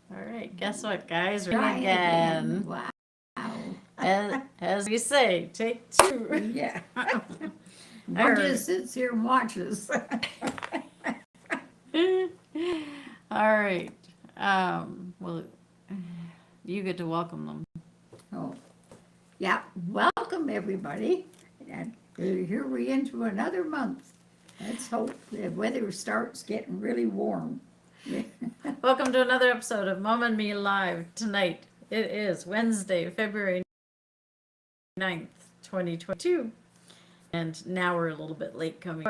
All right, guess what, guys? We're Try again. Wow. As we say, take two. Yeah. All One right. just sits here and watches. All right. Well, you get to welcome them. Oh, yeah. Welcome, everybody. And here we into another month. Let's hope the weather starts getting really warm. Welcome to another episode of Mom and Me Live tonight. It is Wednesday, February 9th, 2022. And now we're a little bit late coming.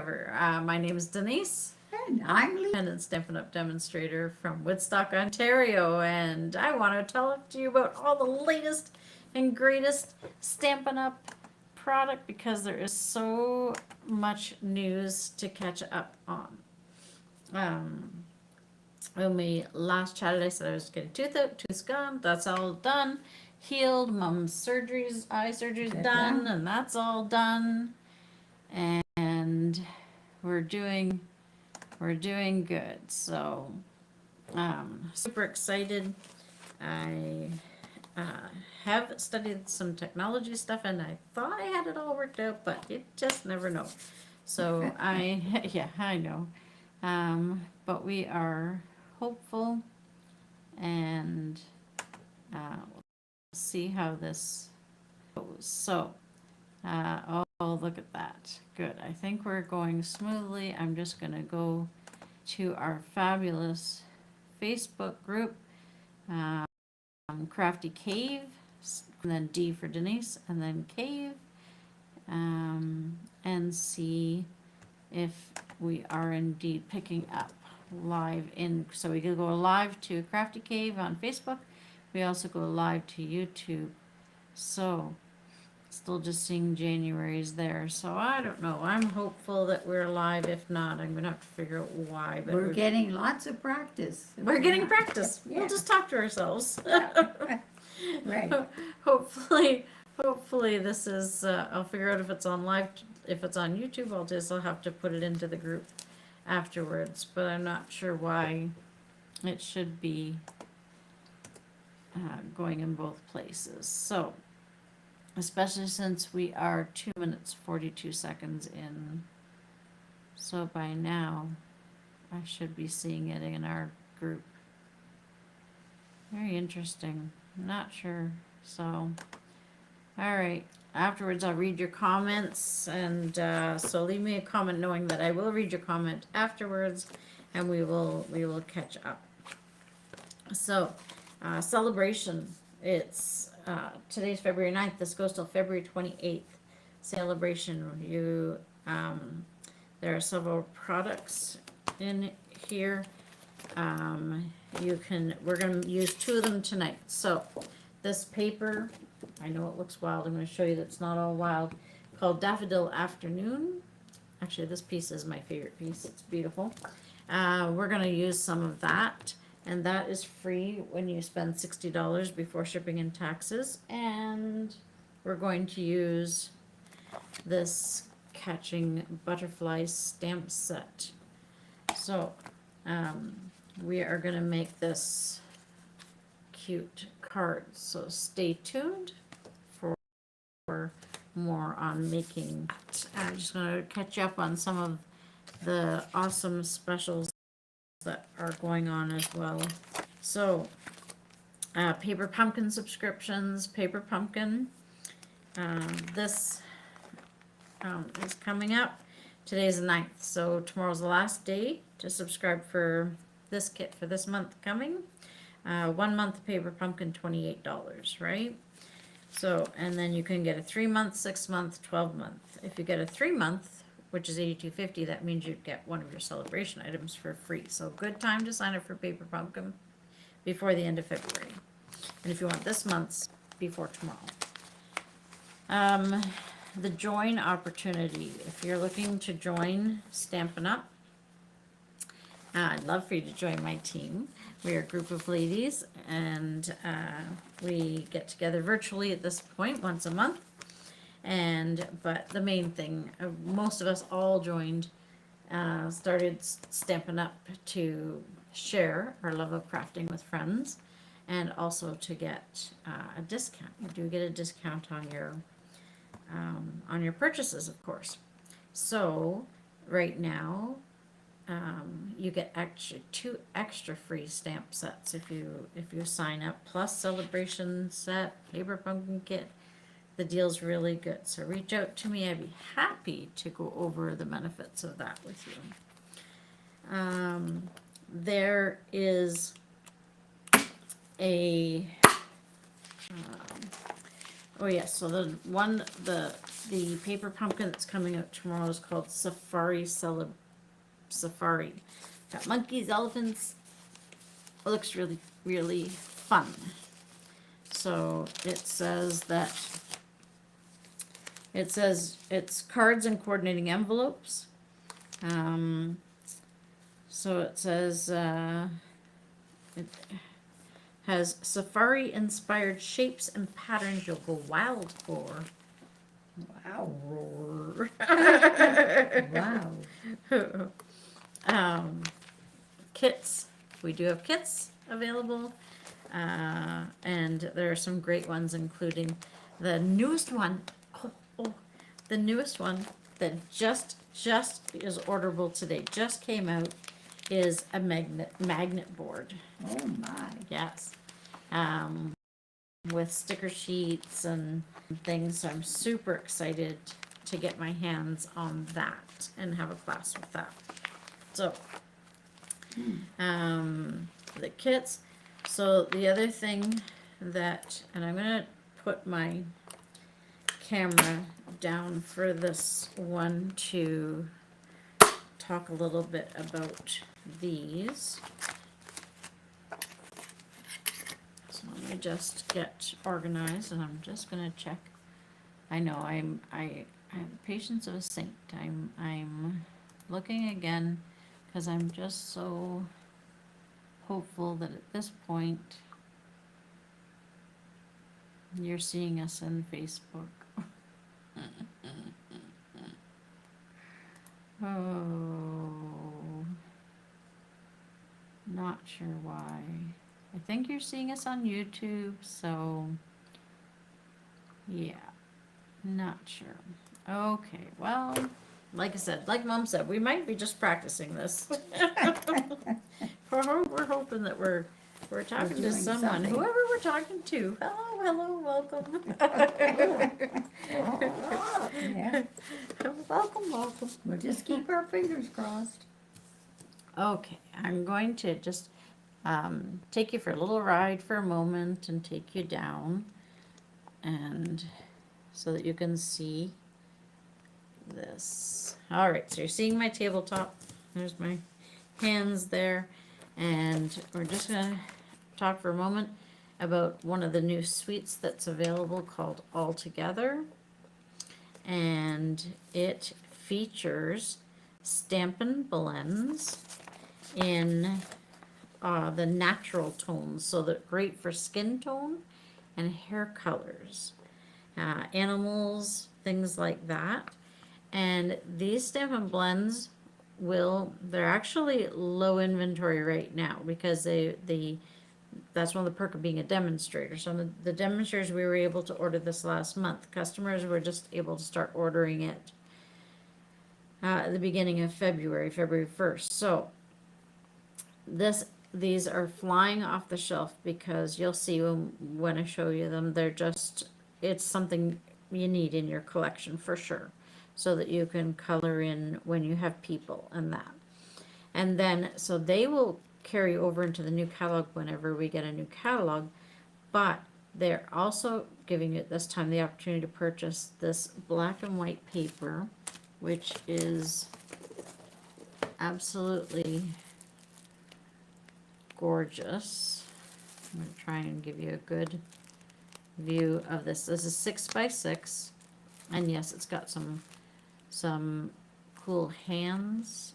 My name is Denise. And I'm Lee. Independent Stampin' Up! Demonstrator from Woodstock, Ontario. And I want to talk to you about all the latest and greatest Stampin' Up! Product because there is so much news to catch up on. When we last chatted, I said I was getting tooth gone. That's all done. Healed. Mom's surgeries, eye surgery's done, and that's all done. And we're doing good. So, super excited. I have studied some technology stuff, and I thought I had it all worked out, but you just never know. So yeah, I know. But we are hopeful, and we'll see how this goes. So, oh, look at that. Good. I think we're going smoothly. I'm just going to go to our fabulous Facebook group, Crafty Cave, and then D for Denise, and then Cave, and see if we are indeed picking up live in. So we can go live to Crafty Cave on Facebook. We also go live to YouTube. So still just seeing January's there. So I don't know. I'm hopeful that we're live. If not, I'm gonna have to figure out why. But We're getting lots of practice. we're getting practice. Yeah. We'll just talk to ourselves. Right. Hopefully this is. I'll figure out if it's on live. If it's on YouTube, I'll have to put it into the group afterwards. But I'm not sure why it should be going in both places. So, especially since we are 2 minutes 42 seconds in. So by now, I should be seeing it in our group. Very interesting. I'm not sure. So, all right. Afterwards, I'll read your comments, and so leave me a comment knowing that I will read your comment afterwards, and we will catch up. So, celebration. It's today's February 9th. This goes till February 28th. Celebration. There are several products in here. We're going to use two of them tonight. So this paper, I know it looks wild. I'm going to show you that it's not all wild. Called Daffodil Afternoon. Actually, this piece is my favorite piece. It's beautiful. We're going to use some of that. And that is free when you spend $60 before shipping and taxes. And we're going to use this Catching Butterflies stamp set. So we are going to make this cute card. So stay tuned for more on making it. I'm just going to catch up on some of the awesome specials that are going on as well. So Paper Pumpkin subscriptions. Paper Pumpkin, this is coming up. Today's the 9th, so tomorrow's the last day to subscribe for this kit for this month coming. 1 month Paper Pumpkin, $28, right? So, and then you can get a 3-month, 6-month, 12-month. If you get a 3-month, which is $82.50, that means you'd get one of your celebration items for free. So good time to sign up for Paper Pumpkin before the end of February. And if you want this month's, before tomorrow. The join opportunity. If you're looking to join Stampin' Up, I'd love for you to join my team. We are a group of ladies, and we get together virtually at this point once a month. But the main thing, most of us all joined started Stampin' Up to share our love of crafting with friends, and also to get a discount. You do get a discount on your purchases, of course. So right now, you get actually 2 extra free stamp sets if you sign up, plus celebration set, paper pumpkin kit. The deal's really good. So reach out to me. I'd be happy to go over the benefits of that with you. There is a oh yes, so the paper pumpkin that's coming out tomorrow is called Safari. Got monkeys, elephants. It looks really, really fun. So it says it's cards and coordinating envelopes. So it says it has safari inspired shapes and patterns you'll go wild for. Wow. Roar. Wow. Kits. We do have kits available. And there are some great ones, including the newest one. The newest one that just is orderable today, just came out, is a magnet board. Oh my. Yes. With sticker sheets and things. So I'm super excited to get my hands on that and have a class with that. So, the kits. So the other thing that, and I'm going to put my camera down for this one to talk a little bit about these. So let me just get organized, and I'm just going to check. I know I have the patience of a saint. I'm looking again because I'm just so hopeful that at this point you're seeing us in Facebook. Oh, not sure why. I think you're seeing us on YouTube, so yeah, not sure. Okay, well, like I said, like Mom said, we might be just practicing this. We're hoping that we're talking to doing someone, something. whoever we're talking to. Hello, welcome. Yeah. Welcome. We'll just keep our fingers crossed. Okay, I'm going to just take you for a little ride for a moment and take you down, and so that you can see this. All right, so you're seeing my tabletop. There's my hands there, and we're just gonna talk for a moment about one of the new suites that's available called All Together, and it features Stampin' Blends in the natural tones, so they're great for skin tone and hair colors, animals, things like that. And these Stampin' Blends they're actually low inventory right now because that's one of the perks of being a demonstrator. So the demonstrators, we were able to order this last month. Customers were just able to start ordering it at the beginning of February 1st. So these are flying off the shelf because you'll see when I show you them, it's something you need in your collection for sure, so that you can color in when you have people and that. And then, so they will carry over into the new catalog whenever we get a new catalog, but they're also giving you at this time the opportunity to purchase this black and white paper, which is absolutely gorgeous. I'm going to try and give you a good view of this. This is 6x6, and yes, it's got some cool hands.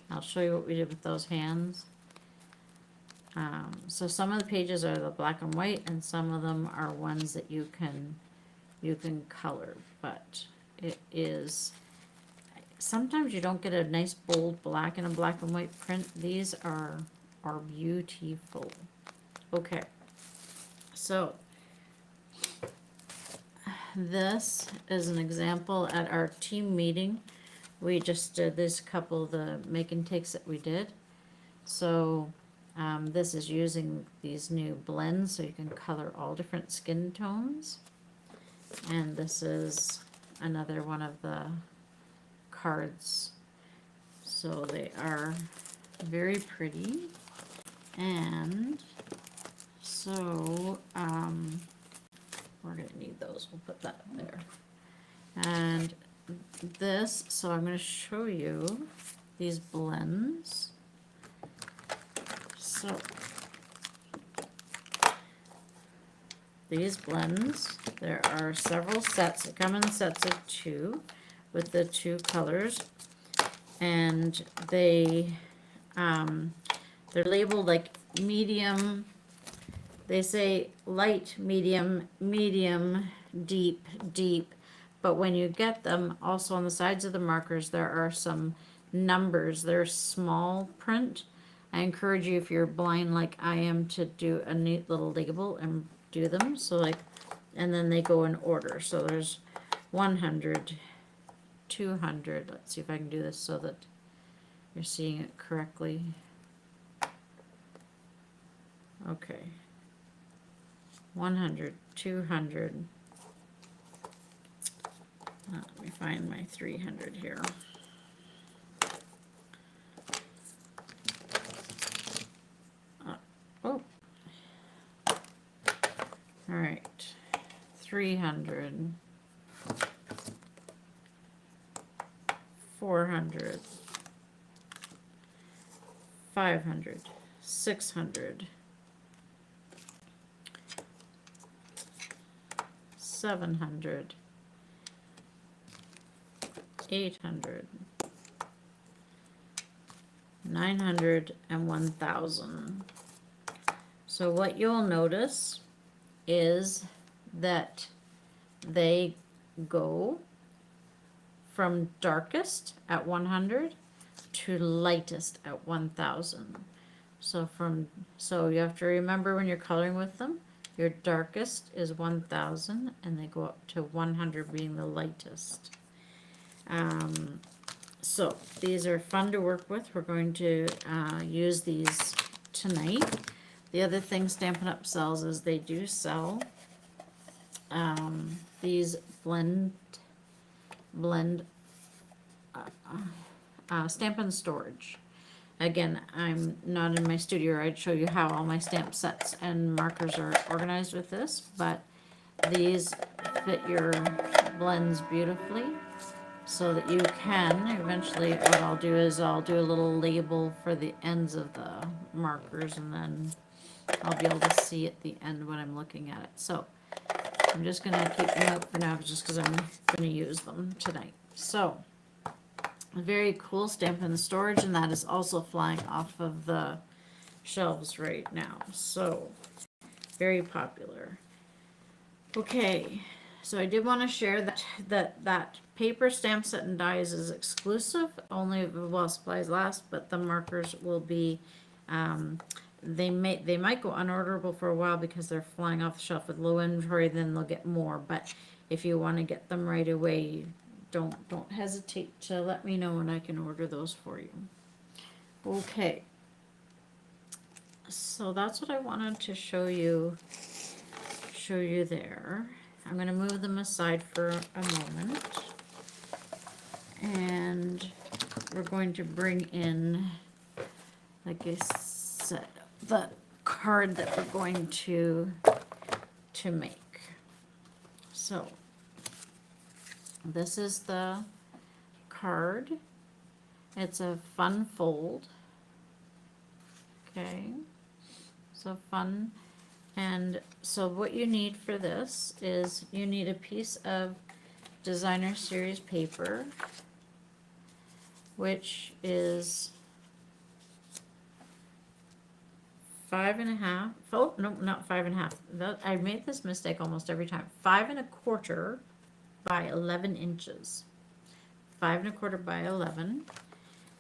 I'll show you what we did with those hands. So some of the pages are the black and white, and some of them are ones that you can color, but it is, sometimes you don't get a nice bold black and a black and white print. These are beautiful. Okay, so this is an example at our team meeting. We just did this couple of the make and takes that we did. So this is using these new blends so you can color all different skin tones. And this is another one of the cards. So they are very pretty. And so we're going to need those. We'll put that up there. And this, so I'm going to show you these blends. So these blends, there are several sets that come in sets of 2 with the 2 colors, and they're labeled like medium. They say light, medium, medium, deep, deep. But when you get them, also on the sides of the markers, there are some numbers. They're small print. I encourage you, if you're blind like I am, to do a neat little label and do them. So like, and then they go in order. So there's 100, 200. Let's see if I can do this so that you're seeing it correctly. Okay. 100, 200. Let me find my 300 here. Oh. All right. 300. 400. 500. 600. 700. 800, 900, and 1,000. So what you'll notice is that they go from darkest at 100 to lightest at 1,000. So you have to remember when you're coloring with them, your darkest is 1,000 and they go up to 100 being the lightest. So these are fun to work with. We're going to use these tonight. The other thing Stampin' Up! Sells is they do sell these blend Stampin' Storage. Again, I'm not in my studio. I'd show you how all my stamp sets and markers are organized with this, but these fit your blends beautifully, so that you can eventually, what I'll do is I'll do a little label for the ends of the markers, and then I'll be able to see at the end when I'm looking at it. So I'm just going to keep them out for now just because I'm going to use them tonight. So a very cool Stampin' Storage, and that is also flying off of the shelves right now. So very popular. Okay. So I did want to share that paper stamp set and dies is exclusive, only while supplies last, but the markers will be, they might go unorderable for a while because they're flying off the shelf with low inventory, then they'll get more. But if you want to get them right away, don't hesitate to let me know and I can order those for you. Okay. So that's what I wanted to show you there. I'm going to move them aside for a moment, and we're going to bring in, like I said, the card that we're going to make. So this is the card. It's a fun fold. Okay, so fun. And so what you need for this is you need a piece of designer series paper, which is 5.5. Oh, no, not 5.5. I made this mistake almost every time. 5 1/4 by 11 inches. 5 1/4 by 11.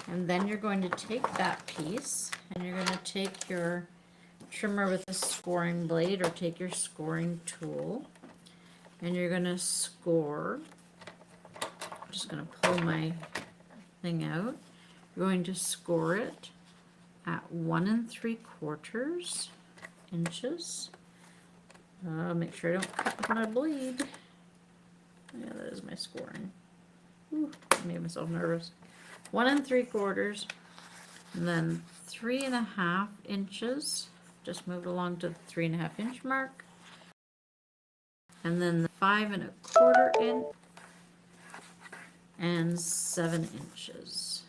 And then you're going to take that piece and you're going to take your trimmer with a scoring blade, or take your scoring tool, and you're going to score. I'm just going to pull my thing out. You're going to score it at 1 3/4 inches. Make sure I don't cut my blade. Yeah, that is my scoring. Ooh, I made myself nervous. 1 3/4, and then 3.5 inches. Just moved along to the 3.5 inch mark, and then the 5 1/4 inch and 7 inches.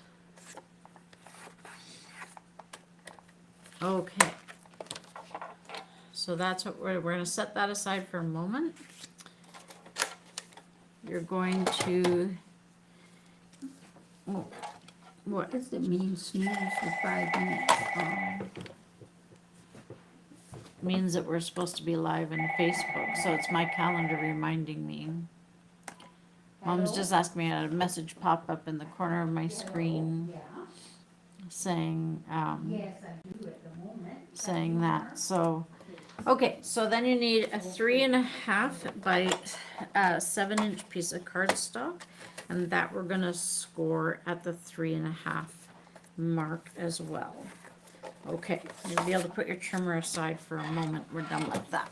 Okay, so that's what we're going to set that aside for a moment. You're going to, oh, what? Does it mean snooze for 5 minutes? Means that we're supposed to be live in Facebook, so it's my calendar reminding me. Mom's Hello? just asked me, a message pop up in the corner of my screen Yeah. saying, Yes, I do at the moment. saying that. So, okay, so then you need a 3.5 by 7 inch piece of cardstock, and that we're gonna score at the 3.5 mark as well. Okay, you'll be able to put your trimmer aside for a moment. We're done with that.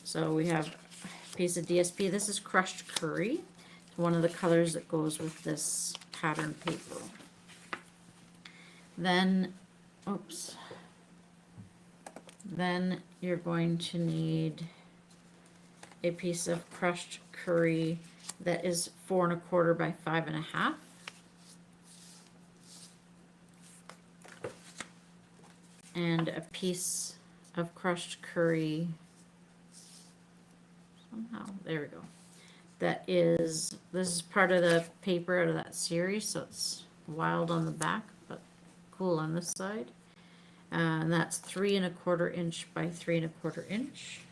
So we have a piece of DSP. This is crushed curry. It's one of the colors that goes with this pattern paper. Then, oops. Then you're going to need a piece of crushed curry that is 4 1/4 by 5.5. And a piece of crushed curry, somehow, there we go. That is, this is part of the paper out of that series, so it's wild on the back, but cool on this side. And that's 3 1/4 inch by 3 1/4 inch.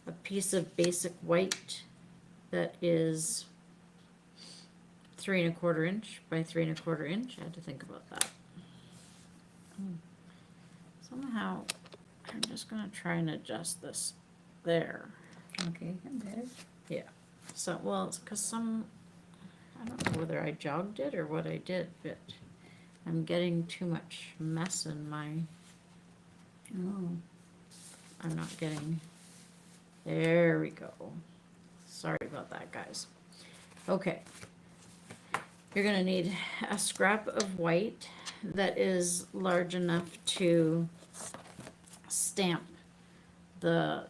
A piece of basic white that is 3 1/4 inch by 3 1/4 inch. I had to think about that. Somehow, I'm just gonna try and adjust this there. Okay, and better. Yeah. So, well, it's because I don't know whether I jogged it or what I did, but I'm getting too much mess in my, Oh, I'm not getting, there we go. Sorry about that, guys. Okay. You're gonna need a scrap of white that is large enough to stamp the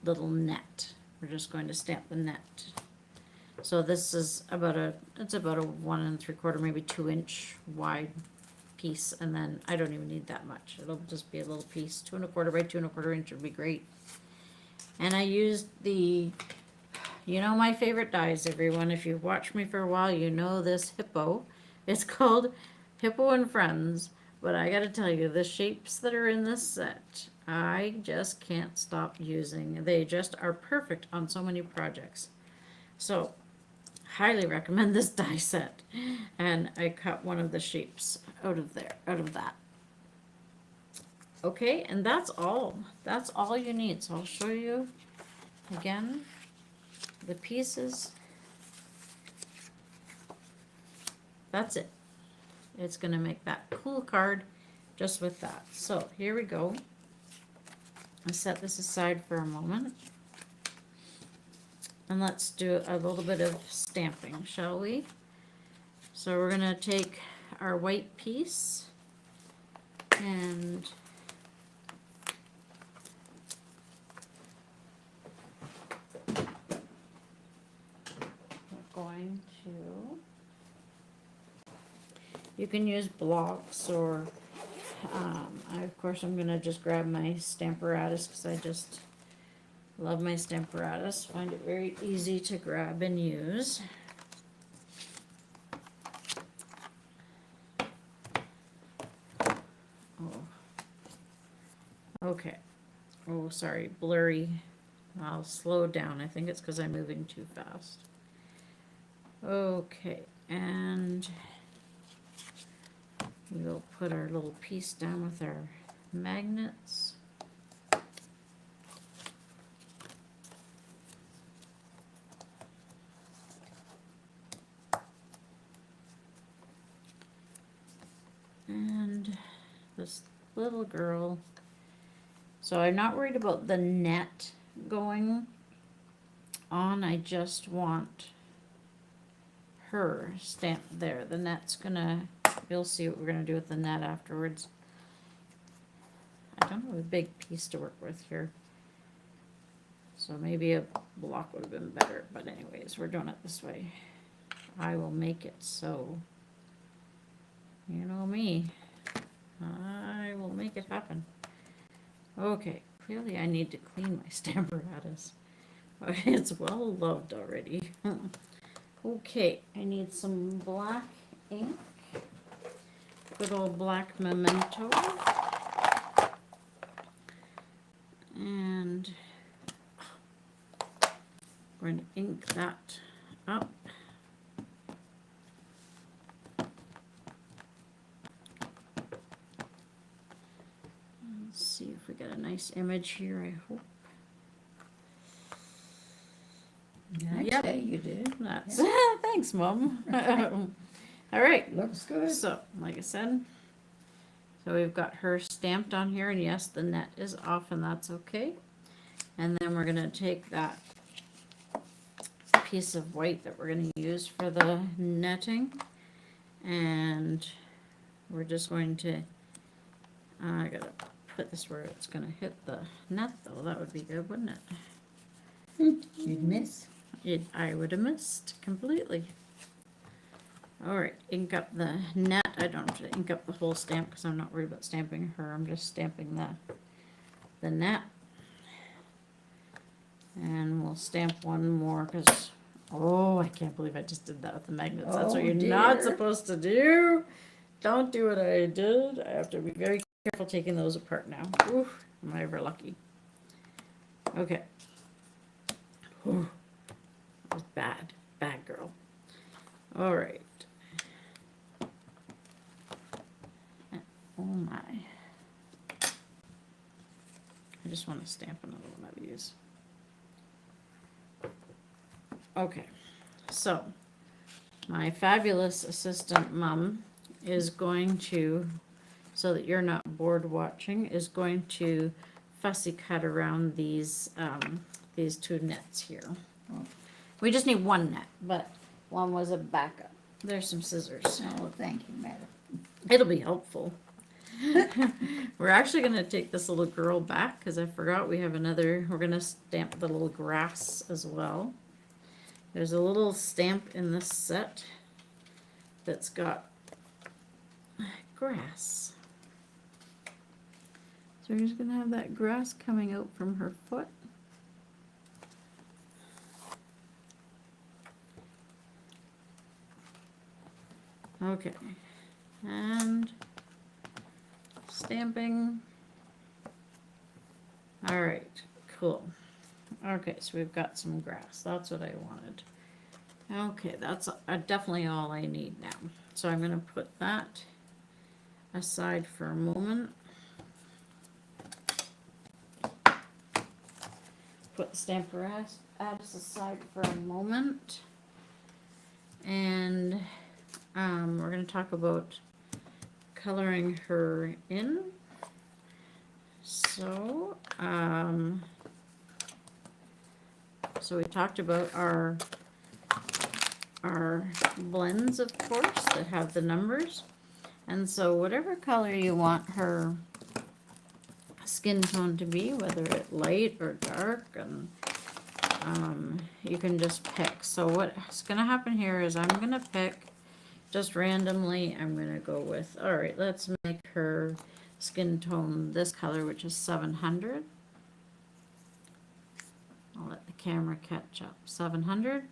little net. We're just going to stamp the net. So this is it's about a 1 3/4, maybe 2 inch wide piece, and then I don't even need that much. It'll just be a little piece. 2 1/4 by 2 1/4 inch would be great. And I used the, you know, my favorite dies, everyone. If you've watched me for a while, you know this Hippo. It's called Hippo and Friends. But I gotta tell you, the shapes that are in this set, I just can't stop using. They just are perfect on so many projects. So, highly recommend this die set. And I cut one of the shapes out of that. Okay, and that's all. That's all you need. So I'll show you again the pieces. That's it. It's gonna make that cool card just with that. So here we go. I'll set this aside for a moment. And let's do a little bit of stamping, shall we? So we're gonna take our white piece and we're going to, you can use blocks or of course I'm gonna just grab my Stamparatus because I just love my Stamparatus. Find it very easy to grab and use. Oh. Okay. Oh, sorry, blurry. I'll slow down. I think it's because I'm moving too fast. Okay, and we'll put our little piece down with our magnets. And this little girl. So I'm not worried about the net going on. I just want her stamped there. The net's gonna, you'll see what we're gonna do with the net afterwards. I don't have a big piece to work with here. So maybe a block would have been better, but anyways, we're doing it this way. I will make it so, you know me, I will make it happen. Okay, clearly I need to clean my stamparatus. It's well loved already. Okay, I need some black ink, good old black memento, and I'm going to ink that up. Let's see if we get a nice image here, I hope. I'd Yep. say you did. That's, thanks, Mom. All right, Looks good. so, like I said, so we've got her stamped on here, and yes, the net is off, and that's okay. And then we're gonna take that piece of white that we're gonna use for the netting, and we're just going to, I gotta put this where it's gonna hit the net, though. That would be good, wouldn't it? You'd miss. I would have missed completely. Alright, ink up the net. I don't have to ink up the whole stamp because I'm not worried about stamping her. I'm just stamping the net. And we'll stamp one more because, oh, I can't believe I just did that with the magnets. That's what Oh, you're not dear. supposed to do. Don't do what I did. I have to be very careful taking those apart now. Oof, am I ever lucky. Okay. Ooh. That was bad. Bad girl. All right. Oh my. I just want to stamp another one of these. Okay. So, my fabulous assistant mom is going to, so that you're not bored watching, is going to fussy cut around these two nets here. We just need one net, but one was a backup. There's some scissors. Oh, thank you, madam. It'll be helpful. We're actually going to take this little girl back because I forgot we have another. We're going to stamp the little grass as well. There's a little stamp in this set that's got grass. So we're just going to have that grass coming out from her foot. Okay, and stamping. All right, cool. Okay, so we've got some grass. That's what I wanted. Okay, that's definitely all I need now. So I'm going to put that aside for a moment. Put the stamparatus aside for a moment. And we're going to talk about coloring her in. So, so we talked about our blends, of course, that have the numbers. And so whatever color you want her skin tone to be, whether it light or dark, and you can just pick. So what's going to happen here is I'm going to pick just randomly. I'm going to go with, all right, let's make her skin tone this color, which is 700. I'll let the camera catch up. 700.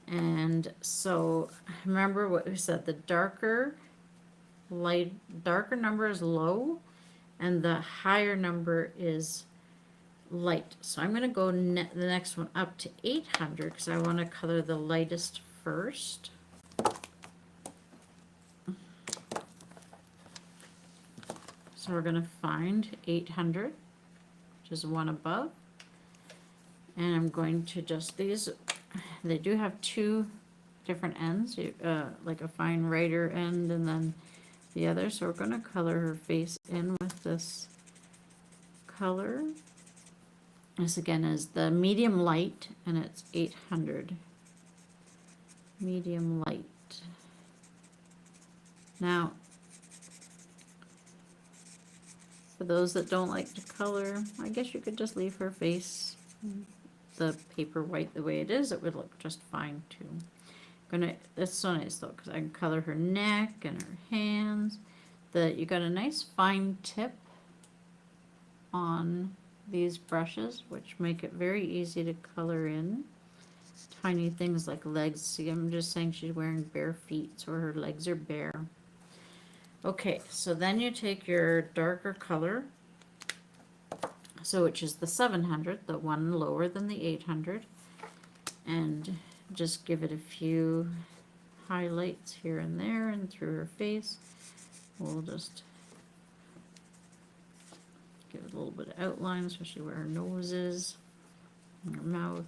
And so remember what we said, the darker number is low and the higher number is light. So I'm going to go the next one up to 800 because I want to color the lightest first. So we're going to find 800, which is one above. And I'm going to just, these, they do have two different ends, like a fine writer end and then the other. So we're going to color her face in with this color. This again is the medium light, and it's 800. Medium light. Now, for those that don't like to color, I guess you could just leave her face, the paper white the way it is. It would look just fine too. That's so nice though, because I can color her neck and her hands. You got a nice fine tip on these brushes, which make it very easy to color in. Tiny things like legs. See, I'm just saying she's wearing bare feet, so her legs are bare. Okay, so then you take your darker color, so which is the 700, the one lower than the 800, and just give it a few highlights here and there and through her face. We'll just give it a little bit of outline, especially where her nose is and her mouth.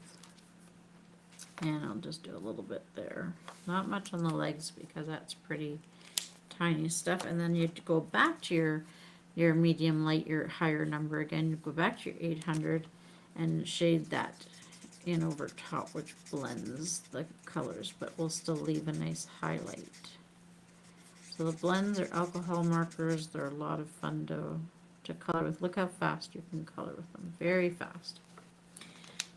And I'll just do a little bit there. Not much on the legs because that's pretty tiny stuff. And then you go back to your medium light, your higher number again. You go back to your 800 and shade that in over top, which blends the colors, but will still leave a nice highlight. So the blends are alcohol markers. They're a lot of fun to color with. Look how fast you can color with them. Very fast.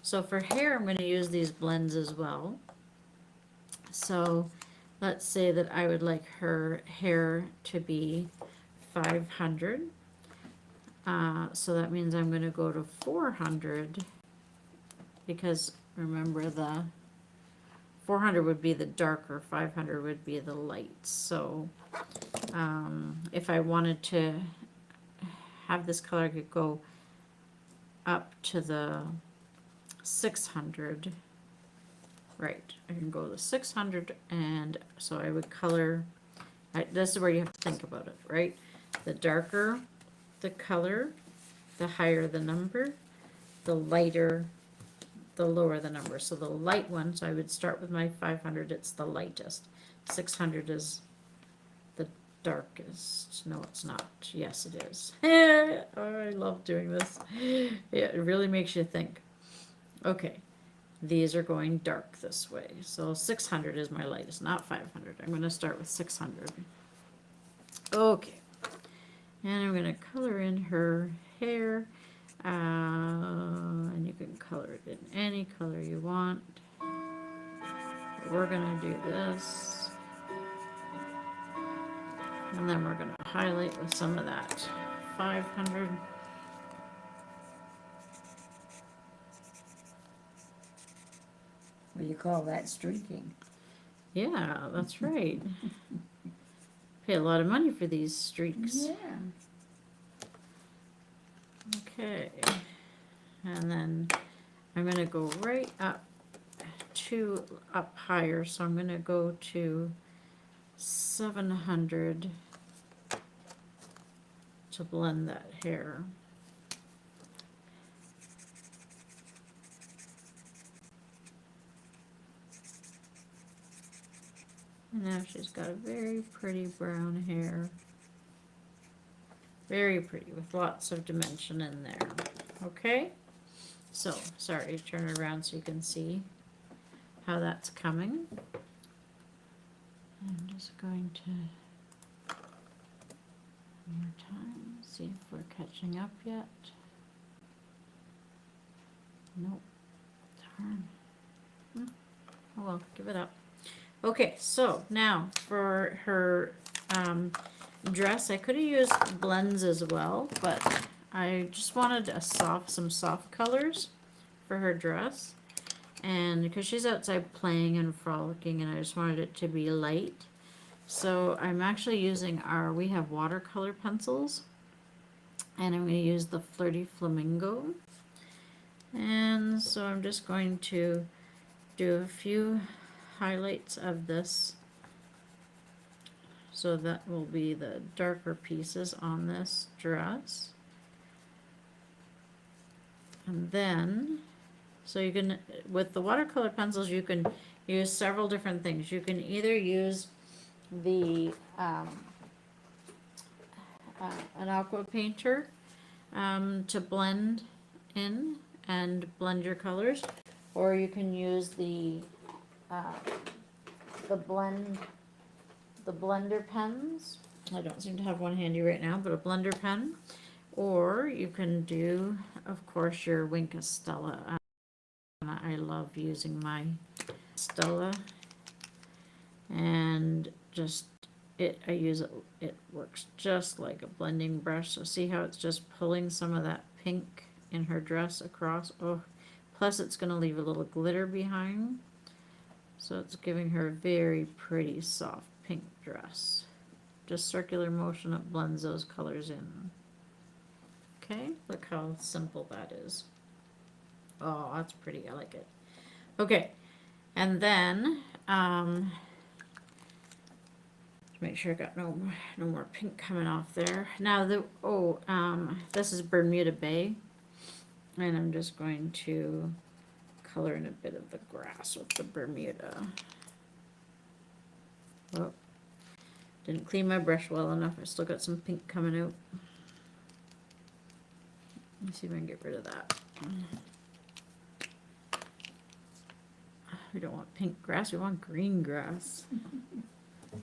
So for hair, I'm going to use these blends as well. So let's say that I would like her hair to be 500. So that means I'm going to go to 400, because remember the 400 would be the darker, 500 would be the light. So if I wanted to have this color, I could go up to the 600. Right, I can go to 600, and so I would color, this is where you have to think about it, right? The darker the color, the higher the number, the lighter, the lower the number. So the light one, so I would start with my 500, it's the lightest. 600 is the darkest. No, it's not. Yes, it is. Oh, I love doing this. Yeah, it really makes you think. Okay, these are going dark this way. So 600 is my lightest, not 500. I'm going to start with 600. Okay, and I'm going to color in her hair. And you can color it in any color you want. We're going to do this. And then we're going to highlight with some of that 500. What do you call that, streaking? Yeah, that's right. Pay a lot of money for these streaks. Yeah. Okay. And then I'm going to go right up higher. So I'm going to go to 700 to blend that hair. And now she's got a very pretty brown hair. Very pretty, with lots of dimension in there. Okay? So, sorry, turn it around so you can see how that's coming. I'm just going to, one more time, see if we're catching up yet. Nope. Darn. Oh well, give it up. Okay, so now for her dress, I could have used blends as well, but I just wanted some soft colors for her dress. And because she's outside playing and frolicking, and I just wanted it to be light. So I'm actually using we have watercolor pencils. And I'm going to use the Flirty Flamingo. And so I'm just going to do a few highlights of this. So that will be the darker pieces on this dress. And then, so you can, with the watercolor pencils, you can use several different things. You can either use the, an aqua painter to blend in and blend your colors, or you can use the blender pens. I don't seem to have one handy right now, but a blender pen. Or you can do, of course, your Wink Stella. I love using my Stella, and just I use it. It works just like a blending brush. So see how it's just pulling some of that pink in her dress across. Oh, plus it's going to leave a little glitter behind. So it's giving her a very pretty soft pink dress. Just circular motion, it blends those colors in. Okay, look how simple that is. Oh, that's pretty, I like it. Okay, and then, to make sure I got no more pink coming off there. Now this is Bermuda Bay, and I'm just going to color in a bit of the grass with the Bermuda. Oh, didn't clean my brush well enough. I still got some pink coming out. Let me see if I can get rid of that. We don't want pink grass, we want green grass.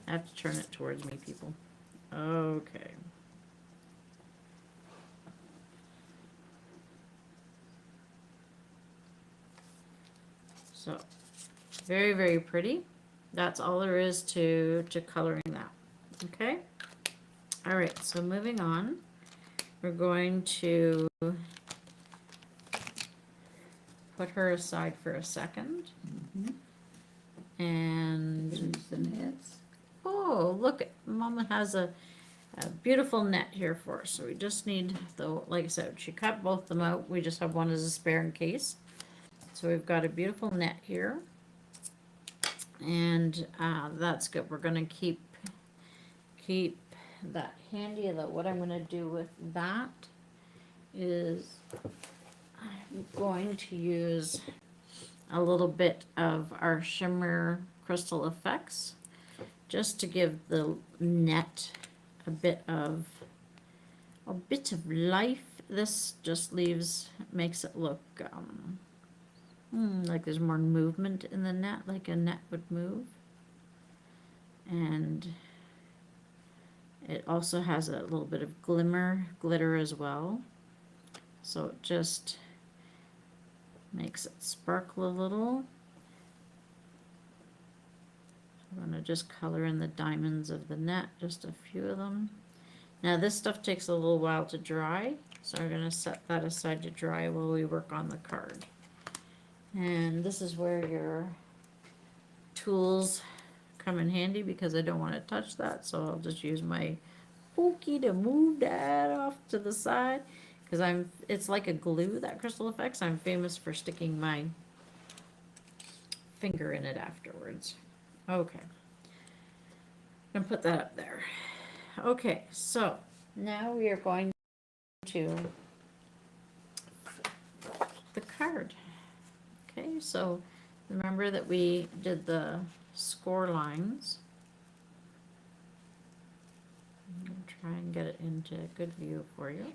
I have to turn it towards me, people. Okay. So, very, very pretty. That's all there is to coloring that. Okay? All right, so moving on. We're going to put her aside for a second. And There's the nets. oh, look, Mama has a beautiful net here for us. So we just need, like I said, she cut both of them out. We just have one as a spare in case. So we've got a beautiful net here. And that's good. We're going to keep that handy. What I'm going to do with that is I'm going to use a little bit of our shimmer crystal effects just to give the net a bit of life. This just makes it look like there's more movement in the net, like a net would move. And it also has a little bit of glitter as well. So it just makes it sparkle a little. I'm going to just color in the diamonds of the net, just a few of them. Now this stuff takes a little while to dry, so I'm going to set that aside to dry while we work on the card. And this is where your tools come in handy, because I don't want to touch that, so I'll just use my pokey to move that off to the side, because it's like a glue, that crystal effects. I'm famous for sticking my finger in it afterwards. Okay, I'm gonna put that up there. Okay, so now we are going to the card. Okay, so remember that we did the score lines. I'm going to try and get it into a good view for you.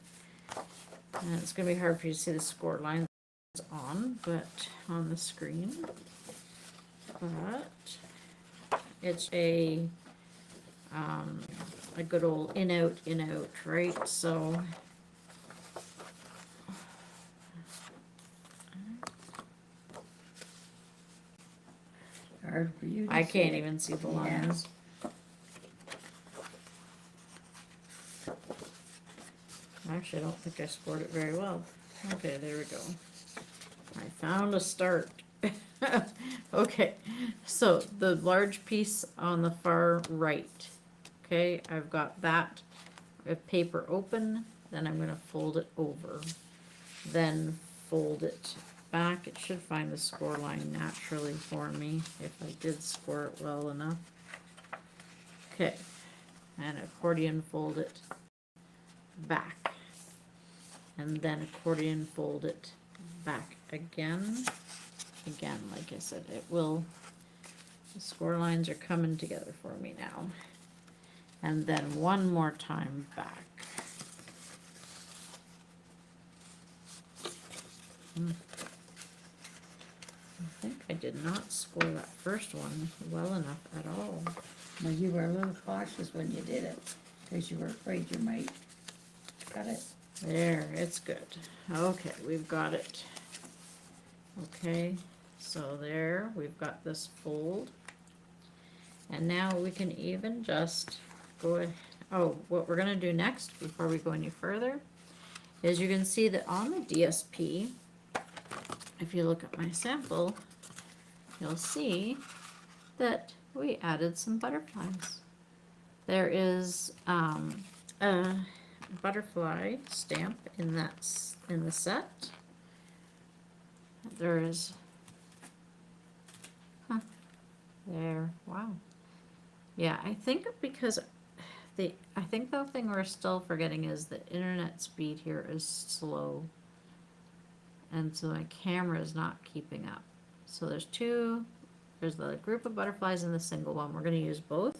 And it's going to be hard for you to see the score lines on the screen. But it's a good old in out, right? So Hard for you to I see can't it. even see the Yeah. lines. Actually, I don't think I scored it very well. Okay, there we go. I found a start. Okay, so the large piece on the far right. Okay, I've got that. With paper open, then I'm going to fold it over. Then fold it back, it should find the score line naturally for me if I did score it well enough. Okay, and accordion fold it back, and then accordion fold it back again. Again, like I said, it will, the score lines are coming together for me now. And then one more time back. I think I did not score that first one well enough at all. Well, you were a little cautious when you did it, because you were afraid you might cut it. There, it's good. Okay, we've got it. Okay, so there, we've got this fold. And now we can even just go ahead. Oh, what we're gonna do next, before we go any further, is you can see that on the DSP, if you look at my sample, you'll see that we added some butterflies. There is a butterfly stamp in the set. There is, there, wow. Yeah, I think because I think the thing we're still forgetting is the internet speed here is slow. And so my camera is not keeping up. So there's the group of butterflies and the single one. We're going to use both.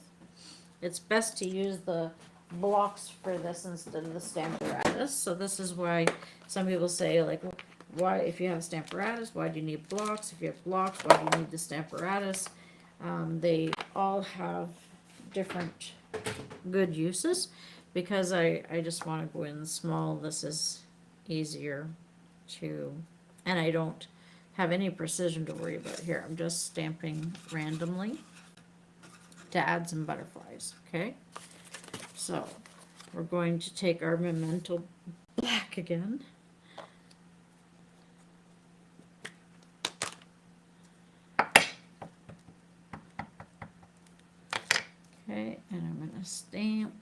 It's best to use the blocks for this instead of the stamparatus. So this is why some people say, like, why, if you have a stamparatus, why do you need blocks? If you have blocks, why do you need the stamparatus? They all have different good uses. Because I just want to go in small, this is easier to, and I don't have any precision to worry about here. I'm just stamping randomly to add some butterflies, okay? So we're going to take our Memento Black again. Okay, and I'm going to stamp.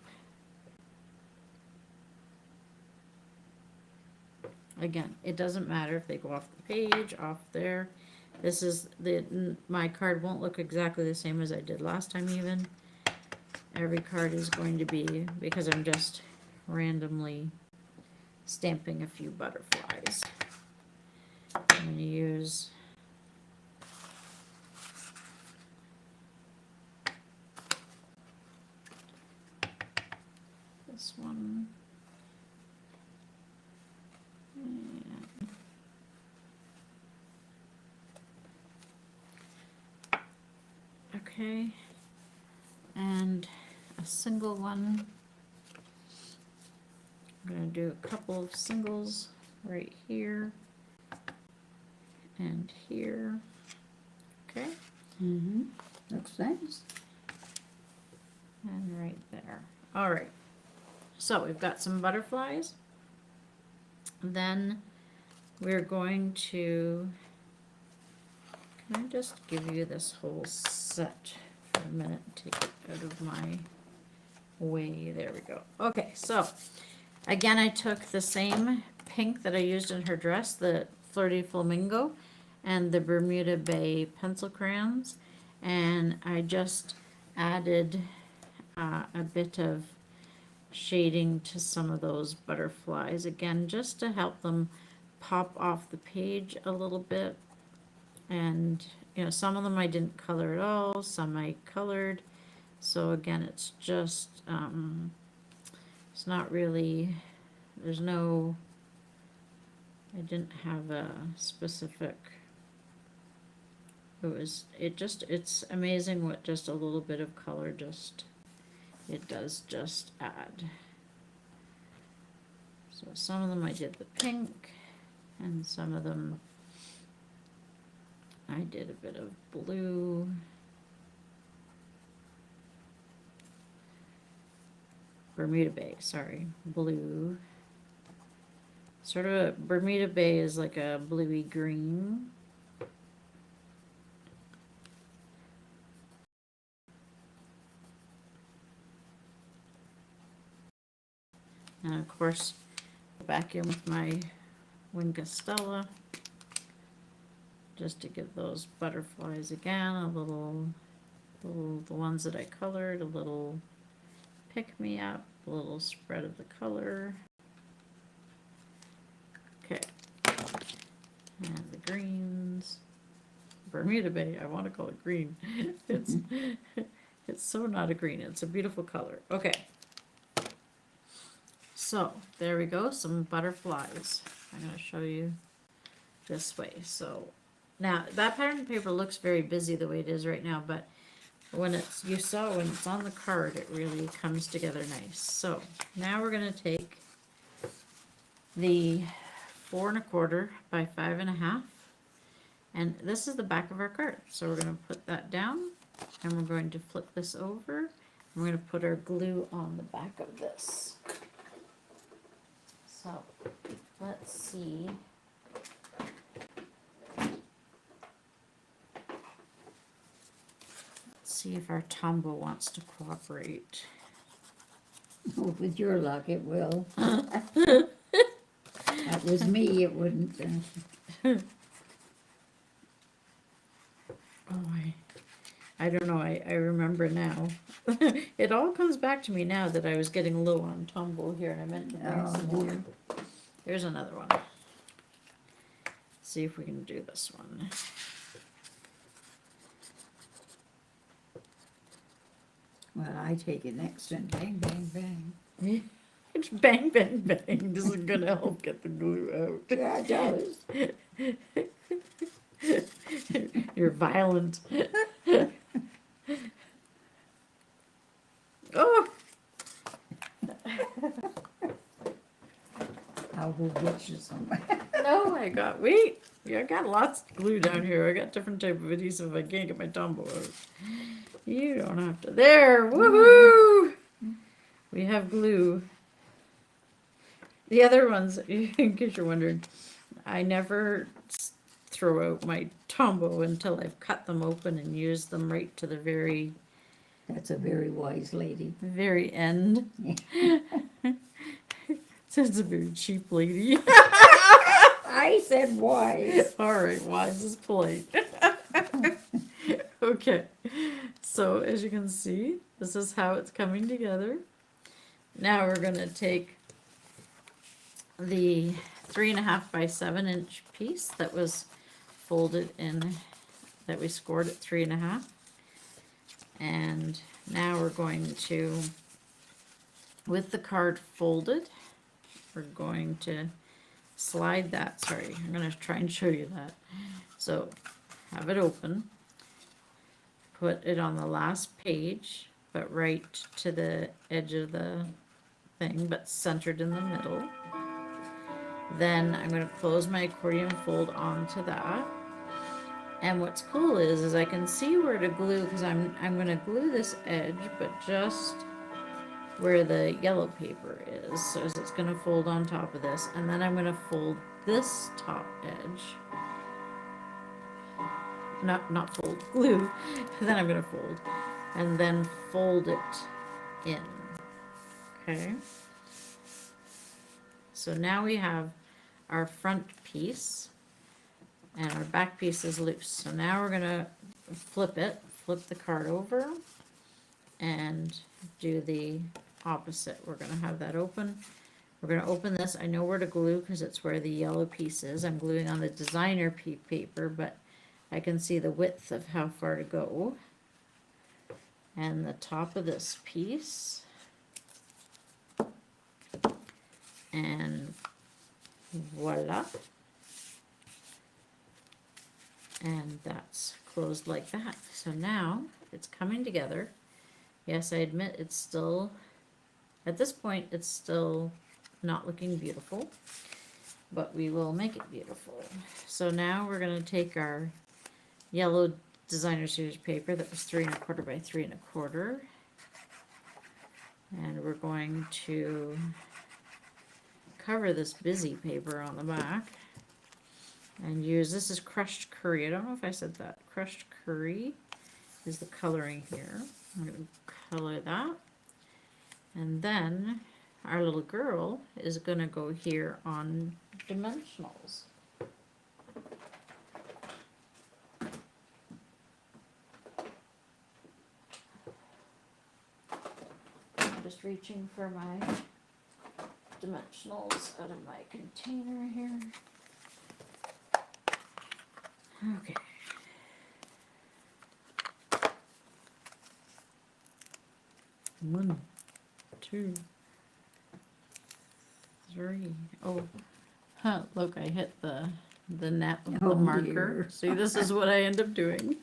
Again, it doesn't matter if they go off the page, off there. This is my card won't look exactly the same as I did last time even. Every card is going to be, because I'm just randomly stamping a few butterflies. I'm going to use this one. Okay, and a single one. I'm going to do a couple of singles right here and here. Okay. Mm-hmm. Looks nice. And right there. All right. So we've got some butterflies. Then we're going to, can I just give you this whole set for a minute? Take it out of my way. There we go. Okay, so again, I took the same pink that I used in her dress, the Flirty Flamingo, and the Bermuda Bay pencil crayons, and I just added a bit of shading to some of those butterflies, again, just to help them pop off the page a little bit. And you know, some of them I didn't color at all, some I colored. So again, it's just it's not really, there's no, I didn't have a specific, it's amazing what just a little bit of color it does just add. So some of them I did the pink, and some of them I did a bit of blue. Bermuda Bay, sorry, blue. Sort of a Bermuda Bay is like a bluey green. And of course, back in with my Wingastella. just to give those butterflies again a little, the ones that I colored, a little pick-me-up, a little spread of the color. Okay, and the greens. Bermuda Bay, I want to call it green. It's it's so not a green, it's a beautiful color. Okay, so there we go, some butterflies. I'm going to show you this way. So now that pattern paper looks very busy the way it is right now, but when it's, you saw when it's on the card, it really comes together nice. So now we're going to take the 4 1/4 by 5 1/2, and this is the back of our card. So we're going to put that down, and we're going to flip this over, and we're going to put our glue on the back of this. So let's see. See if our Tombow wants to cooperate. With your luck, it will. That was me, it wouldn't. Oh, I don't know, I remember now. It all comes back to me now that I was getting low on Tombow here, and I meant to bring Oh, some more. dear. Here's another one. See if we can do this one. Well, I take it next and bang, bang, bang. It's bang, bang, bang. This is gonna help get the glue out. Yeah, it does. You're violent. Oh! I'll go get you some. No, I got, wait. Yeah, I got lots of glue down here. I got different type of adhesive. I can't get my Tombow out. You don't have to. There! Woohoo! We have glue. The other ones, in case you're wondering, I never throw out my Tombow until I've cut them open and used them right to the very, That's a very wise lady. very end. So it's a very cheap lady. I said wise. All right, wise is polite. Okay, so as you can see, this is how it's coming together. Now we're gonna take the 3 1/2 by 7 inch piece that was folded in, that we scored at 3 1/2, and now we're going to, with the card folded, we're going to slide that, sorry, I'm going to try and show you that. So have it open, put it on the last page, but right to the edge of the thing, but centered in the middle. Then I'm going to close my accordion fold onto that. And what's cool is I can see where to glue, because I'm going to glue this edge, but just where the yellow paper is. So it's going to fold on top of this, and then I'm going to fold this top edge. Not fold, glue. Then I'm going to fold, and then fold it in. Okay. So now we have our front piece, and our back piece is loose. So now we're going to flip the card over, and do the opposite. We're going to have that open. We're going to open this. I know where to glue because it's where the yellow piece is. I'm gluing on the designer paper, but I can see the width of how far to go. And the top of this piece. And voila. And that's closed like that. So now it's coming together. Yes, I admit it's still, at this point, it's still not looking beautiful, but we will make it beautiful. So now we're going to take our yellow designer series paper that was 3 1/4 by 3 1/4, and we're going to cover this busy paper on the back and use, this is crushed curry. I don't know if I said that. Crushed curry is the coloring here. I'm going to color that, and then our little girl is going to go here on dimensionals. just reaching for my dimensionals out of my container here. Okay. One, two, three. Oh, huh, look, I hit the net with the Oh, marker. dear. See, this is what I end up doing.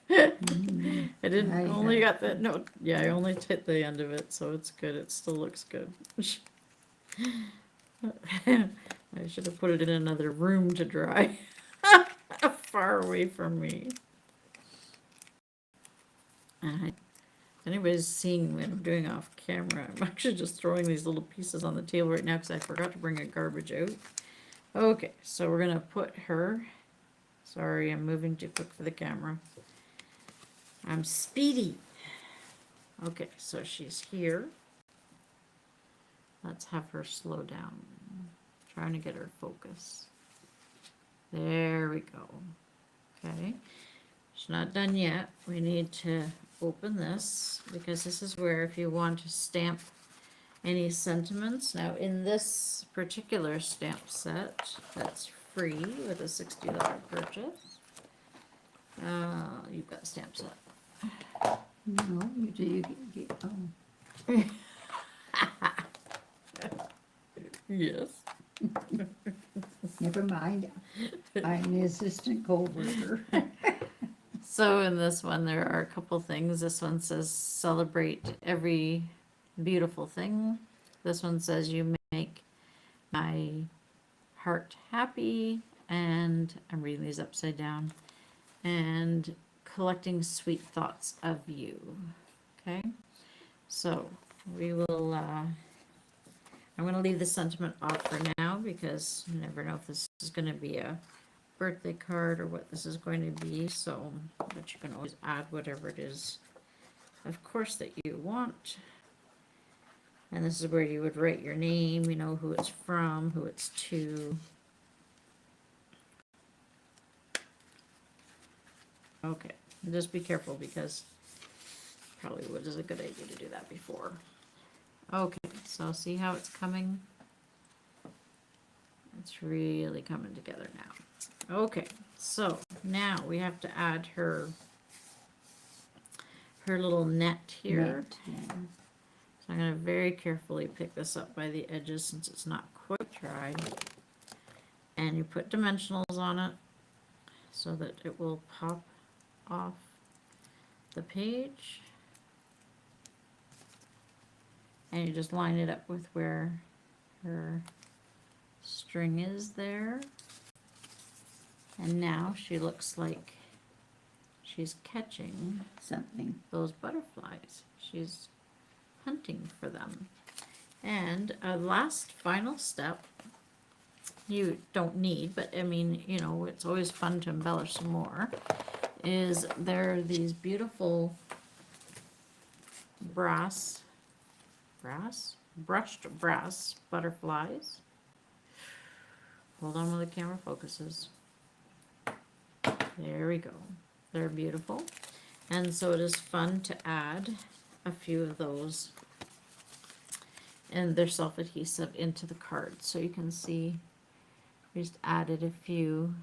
I didn't I only know. got that note. Yeah, I only hit the end of it, so it's good. It still looks good. I should have put it in another room to dry. Far away from me. If anybody's seeing what I'm doing off camera, I'm actually just throwing these little pieces on the table right now because I forgot to bring a garbage out. Okay, so we're gonna put her. Sorry, I'm moving too quick for the camera. I'm speedy. Okay, so she's here. Let's have her slow down. Trying to get her focus. There we go. Okay, she's not done yet. We need to open this because this is where if you want to stamp any sentiments. Now in this particular stamp set, that's free with a $60 purchase. You've got a stamp set. No, you do, you get, oh, Yes. never mind. I'm the assistant co-worker. So in this one, there are a couple things. This one says celebrate every beautiful thing. This one says you make my heart happy, and I'm reading these upside down, and collecting sweet thoughts of you. Okay, so we will I'm going to leave the sentiment off for now because you never know if this is going to be a birthday card or what this is going to be. So, but you can always add whatever it is, of course, that you want. And this is where you would write your name, you know, who it's from, who it's to. Okay, just be careful because probably is a good idea to do that before. Okay, so see how it's coming? It's really coming together now. Okay, so now we have to add her little net here. Net, yeah. So I'm going to very carefully pick this up by the edges since it's not quite dry. And you put dimensionals on it so that it will pop off the page. And you just line it up with where her string is there. And now she looks like she's catching Something. those butterflies. She's hunting for them. And a last final step, you don't need, but I mean, you know, it's always fun to embellish some more, is there are these beautiful brushed brass butterflies. Hold on while the camera focuses. There we go. They're beautiful. And so it is fun to add a few of those, and they're self-adhesive, into the card. So you can see we just added a few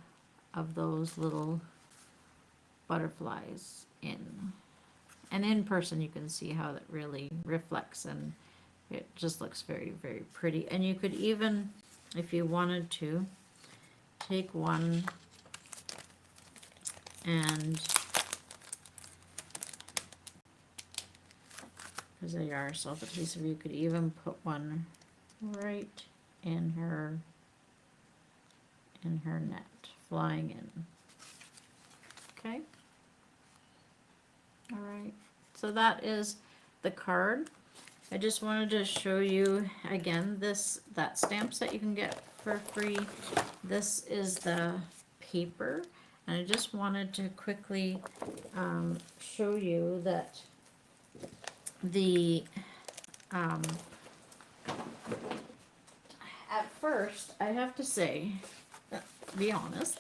of those little butterflies in. And in person you can see how that really reflects, and it just looks very, very pretty. And you could even, if you wanted to, take one and, because they are self-adhesive, you could even put one right in her net, flying in. Okay. All right. So that is the card. I just wanted to show you again that stamp set you can get for free. This is the paper, and I just wanted to quickly show you that the at first, I have to say, be honest,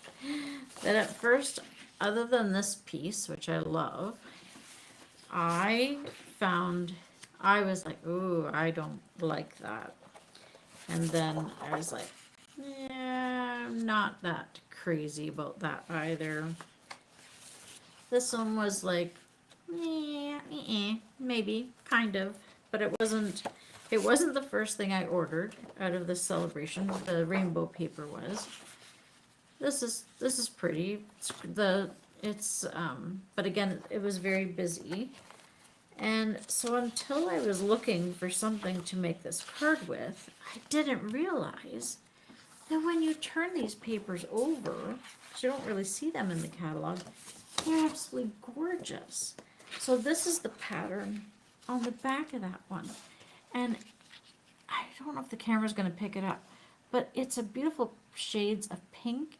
that at first, other than this piece, which I love, I found I was like, ooh, I don't like that. And then I was like, yeah, I'm not that crazy about that either. This one was like, yeah, maybe, kind of, but it wasn't. It wasn't the first thing I ordered out of this celebration. The rainbow paper was. This is pretty. But again, it was very busy, and so until I was looking for something to make this card with, I didn't realize that when you turn these papers over, 'cause you don't really see them in the catalog, they're absolutely gorgeous. So this is the pattern on the back of that one. And I don't know if the camera's going to pick it up, but it's a beautiful shades of pink,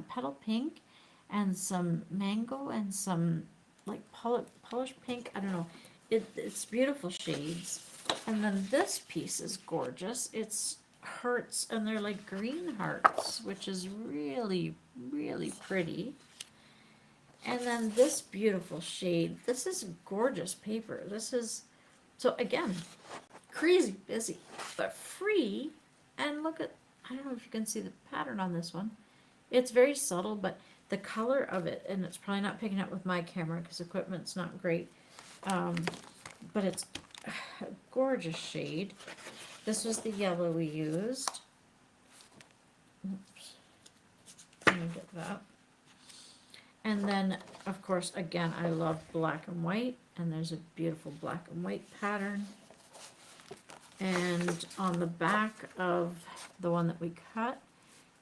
petal pink, and some mango and some like polished pink. I don't know. It's beautiful shades. And then this piece is gorgeous. It's hearts, and they're like green hearts, which is really, really pretty. And then this beautiful shade. This is gorgeous paper. So again, crazy busy, but free. And look at, I don't know if you can see the pattern on this one. It's very subtle, but the color of it, and it's probably not picking up with my camera because equipment's not great, but it's a gorgeous shade. This was the yellow we used. Oops. Let me get that. And then, of course, again, I love black and white, and there's a beautiful black and white pattern. And on the back of the one that we cut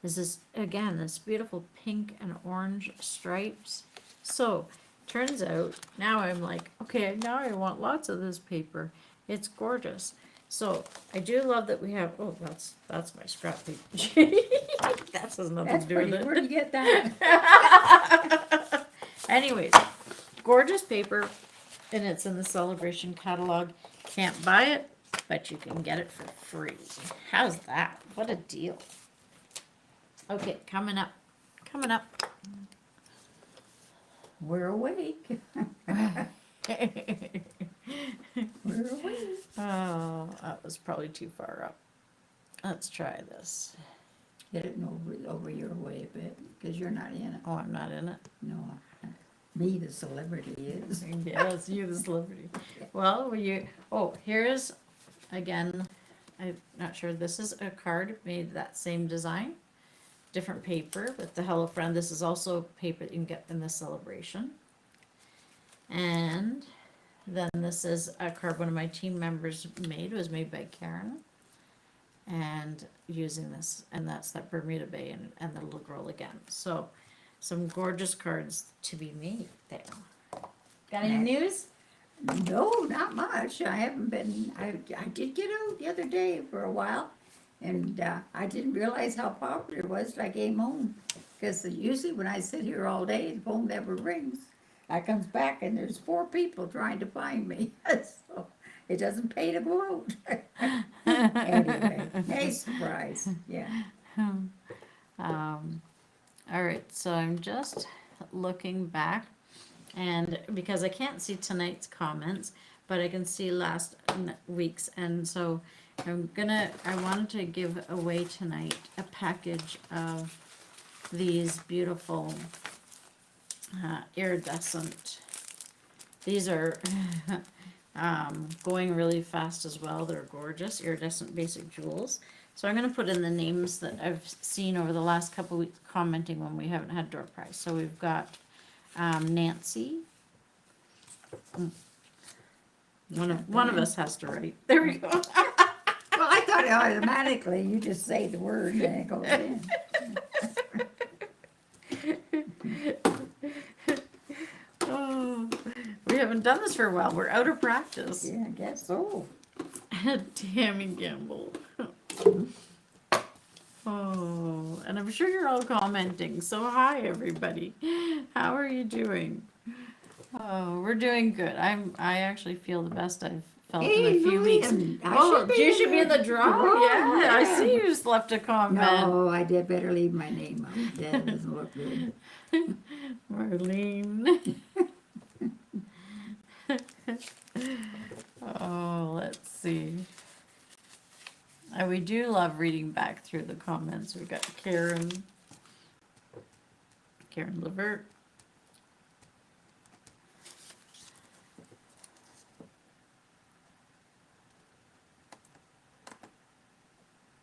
is this, again, this beautiful pink and orange stripes. So, turns out, now I'm like, okay, now I want lots of this paper. It's gorgeous. So, I do love that we have, oh, that's my scrap paper. That has nothing That's to do with pretty. it. Where'd you get that? Anyways, gorgeous paper, and it's in the celebration catalog. Can't buy it, but you can get it for free. How's that? What a deal. Okay, coming up. We're awake. We're awake. Oh, that was probably too far up. Let's try this. Get it over your way a bit, because you're not in it. Oh, I'm not in it. No, me, the celebrity, is. Yes, you the celebrity. Well, here's, again, I'm not sure, this is a card made that same design, different paper with the Hello Friend. This is also paper that you can get in the celebration. And then this is a card one of my team members made. It was made by Karen. And using this, and that's that Bermuda Bay and the little girl again. So, some gorgeous cards to be made there. Got any news? No, not much. I haven't been, I did get out the other day for a while, and I didn't realize how popular it was till I came home. Because usually when I sit here all day, the phone never rings. I comes back and there's 4 people trying to find me. So it doesn't pay to go out. Anyway, nice surprise, yeah. All right, so I'm just looking back, and because I can't see tonight's comments, but I can see last week's, and so I wanted to give away tonight a package of these beautiful iridescent. These are going really fast as well. They're gorgeous, iridescent basic jewels. So I'm going to put in the names that I've seen over the last couple weeks commenting when we haven't had door prize. So we've got Nancy. One of us has to write. There we go. Well, I thought automatically you just say the word and it goes in. Oh, we haven't done this for a while. We're out of practice. Yeah, I guess so. Tammy Gamble. Oh, and I'm sure you're all commenting. So hi, everybody. How are you doing? Oh, we're doing good. I actually feel the best I've felt in a few weeks. You should be in the draw. Yeah, I see you just left a comment. No, I did better leave my name out. That doesn't look good. Marlene. Oh, let's see. We do love reading back through the comments. We got Karen Levert.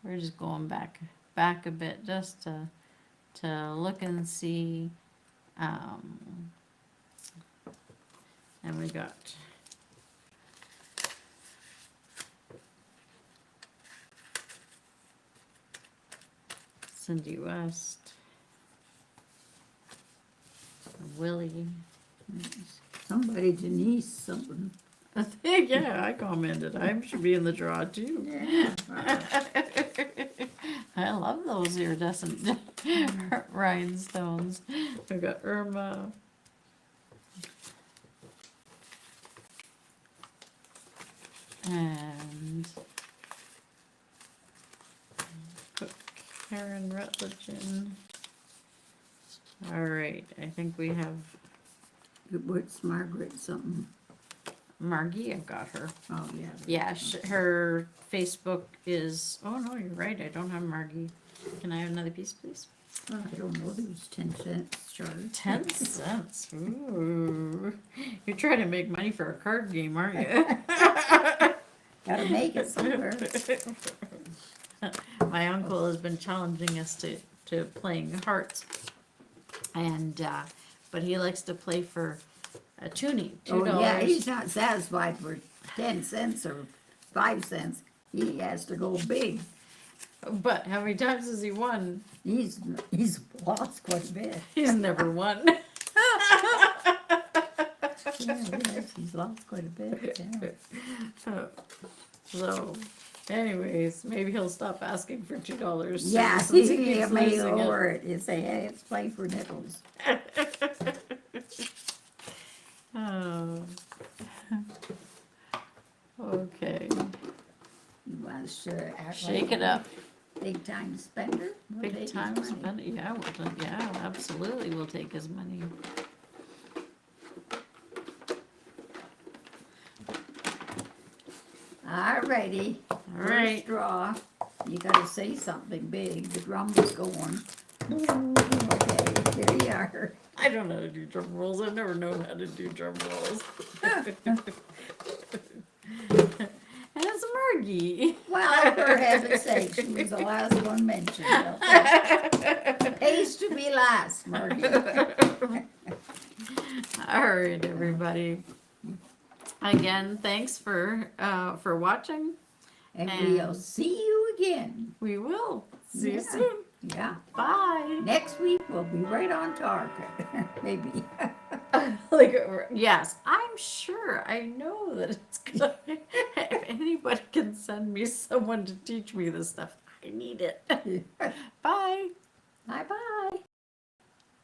We're just going back a bit just to look and see. And we got Cindy West, Willie. Somebody, Denise, something. Yeah, I commented. I should be in the draw too. Yeah. I love those iridescent rhinestones. We got Irma. And put Karen Rutledge in. All right, I think we have What's Margaret something? Margie. I got her. Oh, yeah. Yeah, her Facebook is. Oh no, you're right. I don't have Margie. Can I have another piece, please? I don't know, it was 10 cents charge. 10 cents. Ooh, you're trying to make money for a card game, aren't you? Gotta make it somewhere. My uncle has been challenging us to playing hearts, and but he likes to play for a toonie, $2. Oh, yeah, he's not satisfied for 10 cents or 5 cents. He has to go big. But how many times has he won? He's lost quite a bit. He's never won. Yeah, yes, he's lost quite a bit, yeah. So, anyways, maybe he'll stop asking for $2. Yeah, since he keeps may losing it. lower it and say, hey, it's play for nickels. Oh. Okay. You want to act Shake like it up. big time spender? We'll take Big his time money. spend. Yeah, yeah, absolutely. We'll take his money. Alrighty. right. First draw. You gotta say something big. The drum is going. Okay, here you are. I don't know how to do drum rolls. I've never known how to do drum rolls. And it's Margie. Well, for heaven's sake, she was the last one mentioned. Okay. Pays to be last, Margie. All right, everybody. Again, thanks for watching. And And- we'll see you again. We will see you Yeah. soon. Yeah. Bye. Next week we'll be right on target. Maybe. Yes, I'm sure. I know that it's good. If anybody can send me someone to teach me this stuff, I need it. Bye. Bye bye.